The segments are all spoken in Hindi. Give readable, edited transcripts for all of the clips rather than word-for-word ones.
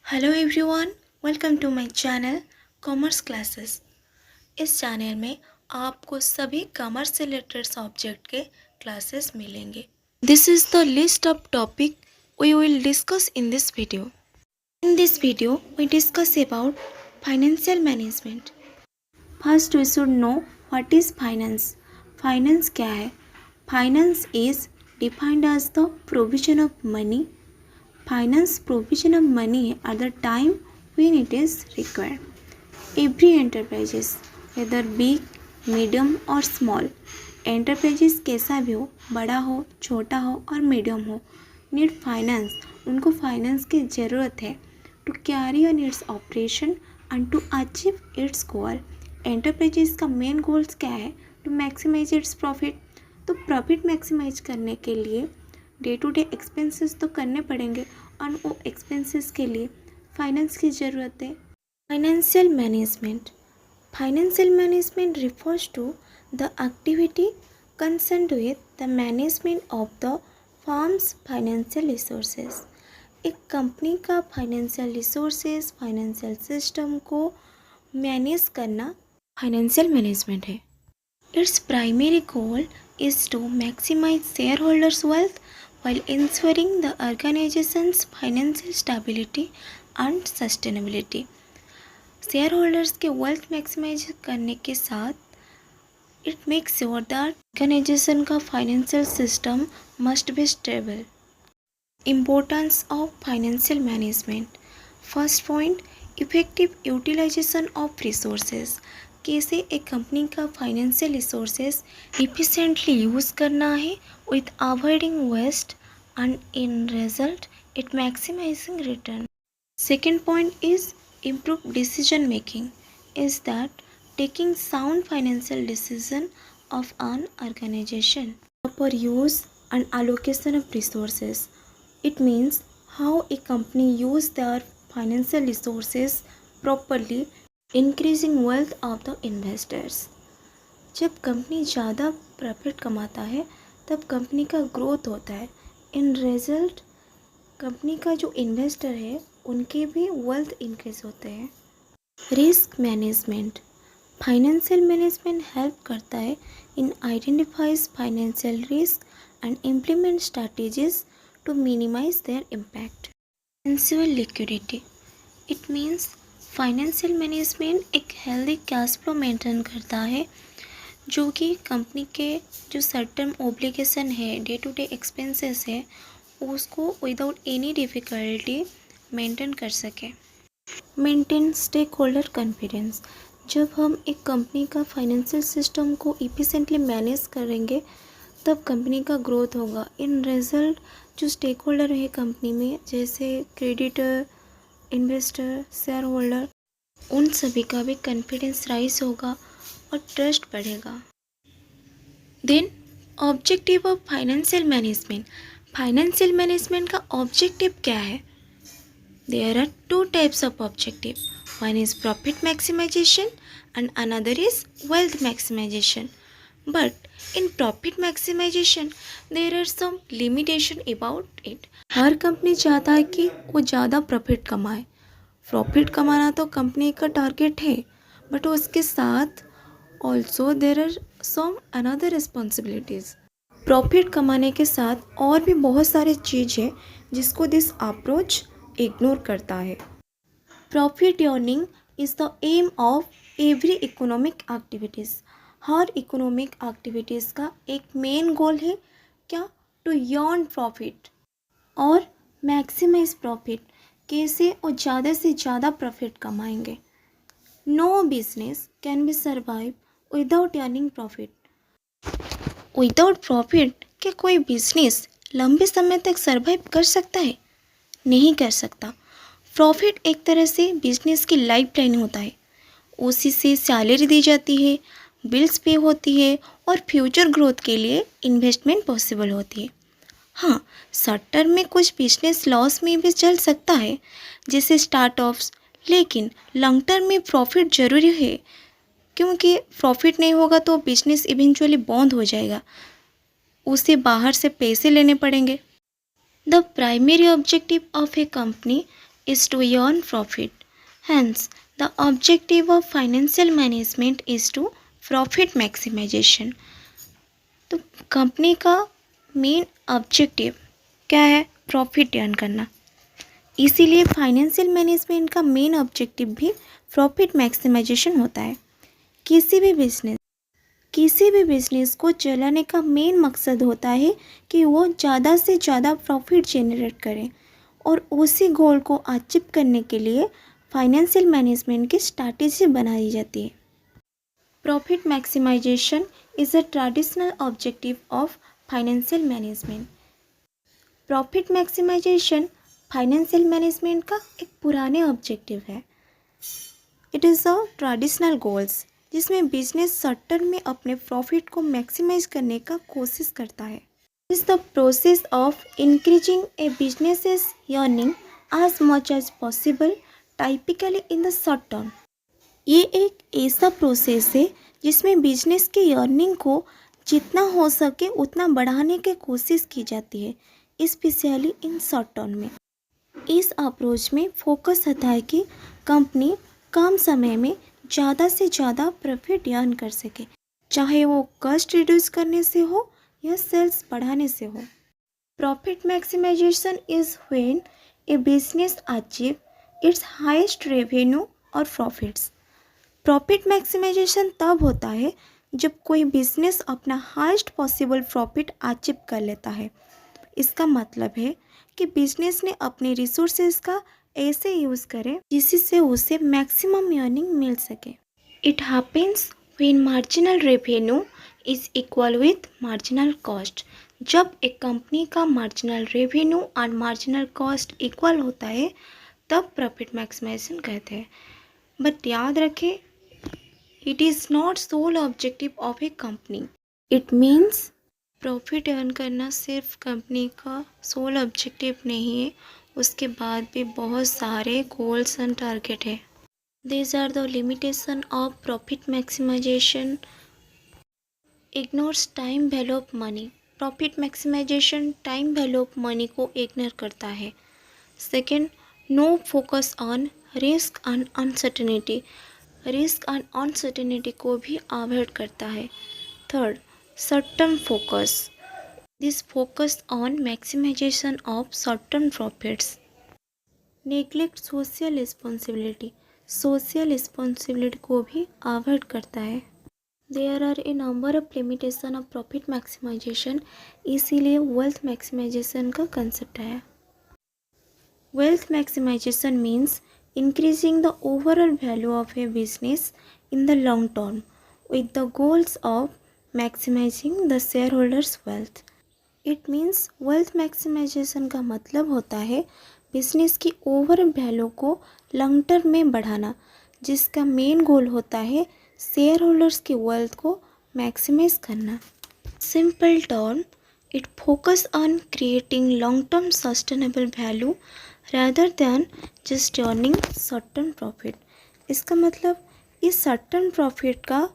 Hello everyone, welcome to my channel commerce classes. इस चैनल में आपको सभी कॉमर्स से रिलेटेड सब्जेक्ट के क्लासेस मिलेंगे। This is the list of topic we will discuss in this video. In this video we discuss about financial management. First we should know what is finance. Finance क्या है? Finance is defined as the provision of money. Finance provision of money at the time when it is required. Every enterprises, whether big, medium or small, enterprises कैसा भी हो, बड़ा हो, छोटा हो और मीडियम हो, need finance. उनको फाइनेंस की ज़रूरत है to carry on its operation and to achieve its goal. enterprises का मेन गोल्स क्या है? to maximize its profit. तो प्रॉफिट मैक्सिमाइज करने के लिए डे टू डे एक्सपेंसेस तो करने पड़ेंगे और वो एक्सपेंसेस के लिए फाइनेंस की ज़रूरत है। Financial management. Financial management refers to the activity concerned with the management of the firm's financial resources. एक कंपनी का फाइनेंशियल रिसोर्सेज, फाइनेंशियल सिस्टम को मैनेज करना फाइनेंशियल मैनेजमेंट है। Its primary goal is to maximize shareholders' wealth while ensuring the organization's financial stability and sustainability. Shareholders के वेल्थ मैक्सिमाइज करने के साथ it makes sure that organization का financial system must be stable. Importance of financial management. First point, effective utilization of resources. कैसे एक कंपनी का फाइनेंशियल रिसोर्सेज इफिशिएंटली यूज़ करना है with avoiding waste and in result it maximizing return. Second point is improve decision making. Is that taking sound financial decision of an organization. Proper use and allocation of resources. It means how a company use their financial resources properly, increasing wealth of the investors. जब कंपनी ज़्यादा प्रॉफिट कमाता है तब कंपनी का ग्रोथ होता है. इन रिजल्ट कंपनी का जो इन्वेस्टर है उनके भी वेल्थ इंक्रीज होते हैं. Risk management. Financial management help करता है in identifies financial risk and implement strategies to minimize their impact. Financial liquidity. It means financial management एक हेल्दी कैश फ्लो मेंटेन करता है जो कि कंपनी के जो शॉर्ट टर्म ओब्लिगेशन है, डे टू डे एक्सपेंसेस है, उसको विदाउट एनी डिफ़िकल्टी मेंटेन कर सके. Maintain stakeholder confidence. जब हम एक कंपनी का फाइनेंशियल सिस्टम को इफिशिएंटली मैनेज करेंगे तब कंपनी का ग्रोथ होगा. इन रिजल्ट जो स्टेक होल्डर है कंपनी में, जैसे क्रेडिटर, इन्वेस्टर, शेयर होल्डर, उन सभी का भी कॉन्फिडेंस राइज होगा और ट्रस्ट बढ़ेगा. Then objective of financial management. Financial management का ऑब्जेक्टिव क्या है? There are two types of objective. One is profit maximization and another is wealth maximization. But in profit maximization there are some limitation about it. हर कंपनी चाहता है कि वो ज़्यादा प्रॉफिट कमाए. प्रॉफिट कमाना तो कंपनी का टारगेट है, बट उसके साथ also there are some another responsibilities. Profit कमाने के साथ और भी बहुत सारे चीज़ है जिसको दिस अप्रोच इग्नोर करता है. Profit earning is the aim of every economic activities. हर इकोनॉमिक एक्टिविटीज़ का एक मेन गोल है क्या? टू अर्न प्रॉफिट और मैक्सिमाइज प्रॉफिट. कैसे वो ज़्यादा से ज़्यादा प्रॉफिट कमाएंगे. No business can be survive without earning profit. Without profit क्या कोई बिजनेस लंबे समय तक सर्वाइव कर सकता है? नहीं कर सकता. प्रॉफिट एक तरह से बिजनेस की लाइफ लाइन होता है. उसी से सैलरी दी जाती है, बिल्स पे होती है और फ्यूचर ग्रोथ के लिए इन्वेस्टमेंट पॉसिबल होती है. हाँ, शॉर्ट टर्म में कुछ बिजनेस लॉस में भी चल सकता है जैसे स्टार्टअप्स, लेकिन लॉन्ग टर्म में प्रॉफिट ज़रूरी है क्योंकि प्रॉफिट नहीं होगा तो बिजनेस इवेंचुअली बंद हो जाएगा, उसे बाहर से पैसे लेने पड़ेंगे. The primary objective of a company is to earn profit. Hence, the objective of financial management is to profit maximization. तो कंपनी का मेन ऑब्जेक्टिव क्या है? प्रॉफिट अर्न करना. इसीलिए फाइनेंशियल मैनेजमेंट का मेन ऑब्जेक्टिव भी प्रॉफिट मैक्सिमाइजेशन होता है. किसी भी बिजनेस को चलाने का मेन मकसद होता है कि वो ज़्यादा से ज़्यादा प्रॉफिट जनरेट करें, और उसी गोल को अचीव करने के लिए फाइनेंशियल मैनेजमेंट की स्ट्रैटेजी बनाई जाती है. Profit maximization is a traditional objective of financial management. Profit maximization financial management का एक पुराने ऑब्जेक्टिव है. It is a traditional goals जिसमें बिजनेस शॉर्ट टर्म में अपने प्रॉफिट को मैक्सिमाइज करने का कोशिश करता है. Is the process of increasing a businesses earning as much as possible typically in the short term. ये एक ऐसा प्रोसेस है जिसमें बिजनेस की अर्निंग को जितना हो सके उतना बढ़ाने की कोशिश की जाती है, स्पेशली इन शॉर्ट टर्म में. इस अप्रोच में फोकस होता है कि कंपनी कम समय में ज़्यादा से ज़्यादा प्रॉफिट अर्न कर सके, चाहे वो कॉस्ट रिड्यूस करने से हो या सेल्स बढ़ाने से हो. Profit maximization is when a business achieve its highest revenue और प्रॉफिट्स. प्रॉफिट मैक्सिमाइजेशन तब होता है जब कोई बिजनेस अपना हाईएस्ट पॉसिबल प्रॉफिट अचीव कर लेता है. इसका मतलब है कि बिजनेस ने अपने रिसोर्सेज का ऐसे यूज़ करे जिससे उसे मैक्सिमम अर्निंग मिल सके. It happens when marginal revenue is equal with marginal cost. जब एक कंपनी का मार्जिनल रेवेन्यू और मार्जिनल कॉस्ट इक्वल होता है तब प्रॉफिट मैक्सिमाइजेशन कहते हैं. बट याद रखें, it is not sole objective of a company. It means profit earn करना सिर्फ कंपनी का सोल ऑब्जेक्टिव नहीं है, उसके बाद भी बहुत सारे गोल्स एंड टारगेट है. These are the limitation of profit maximization. Ignores time value of money. Profit maximization time value of money को ignore करता है. Second, no focus on risk and uncertainty. Risk and uncertainty को भी avoid करता है. Third, short-term focus. This focus on maximization of short-term profits. Neglect social responsibility. Social responsibility को भी अवॉइड करता है. There are a number of limitation of profit maximization, इसीलिए वेल्थ मैक्सिमाइजेशन का कंसेप्ट है. Wealth maximization means increasing the overall value of a business in the long term with the goals of maximizing the shareholders wealth. It means wealth maximization का मतलब होता है बिजनेस की ओवरऑल वैल्यू को लॉन्ग टर्म में बढ़ाना, जिसका मेन गोल होता है शेयर होल्डर्स की वेल्थ को मैक्सिमाइज करना. Simple term, it focus on creating long term sustainable value rather than just earning short term profit. इसका मतलब इस शॉर्ट टर्म प्रॉफिट का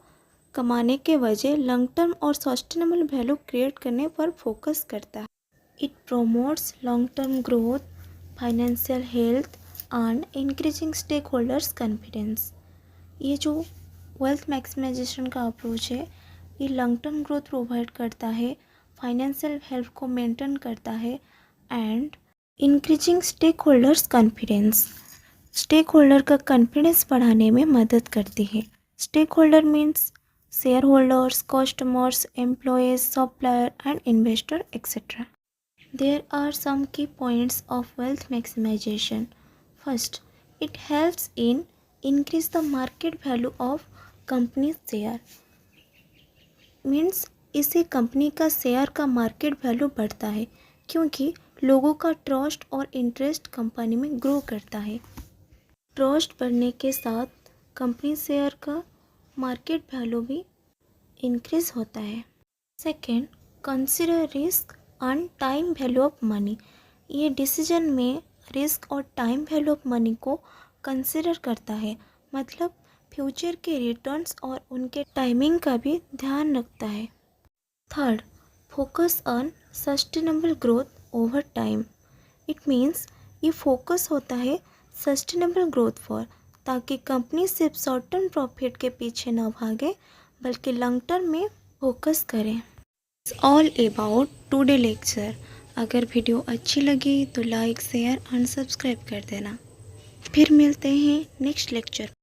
कमाने के वजह लॉन्ग टर्म और सस्टेनेबल वैल्यू क्रिएट करने पर फोकस करता है. It promotes long term growth, financial health and increasing stakeholders confidence. ये जो वेल्थ मैक्सिमाइजेशन का अप्रोच है ये लॉन्ग टर्म ग्रोथ प्रोवाइड करता है, फाइनेंशियल हेल्थ को मेंटेन करता है and increasing stakeholders confidence. Stakeholder का कॉन्फिडेंस बढ़ाने में मदद करती है. Stakeholder means shareholders, customers, employees, supplier and investor etcetera. There are some key points of wealth maximization. First, it helps in increase the market value of company's share. Means इससे कंपनी का शेयर का मार्केट वैल्यू बढ़ता है क्योंकि लोगों का ट्रस्ट और इंटरेस्ट कंपनी में ग्रो करता है. ट्रस्ट बढ़ने के साथ कंपनी शेयर का मार्केट वैल्यू भी इंक्रीज होता है. Second, consider risk and time value of money. ये डिसीजन में रिस्क और टाइम वैल्यू ऑफ मनी को कंसिडर करता है, मतलब फ्यूचर के रिटर्न्स और उनके टाइमिंग का भी ध्यान रखता है. Third, focus on sustainable growth over time. It means ये फोकस होता है सस्टेनेबल ग्रोथ फॉर, ताकि कंपनी सिर्फ शॉर्ट टर्म प्रॉफिट के पीछे न भागे बल्कि लॉन्ग टर्म में फोकस करें। It's all about today lecture. अगर वीडियो अच्छी लगी तो लाइक शेयर एंड सब्सक्राइब कर देना। फिर मिलते हैं नेक्स्ट लेक्चर।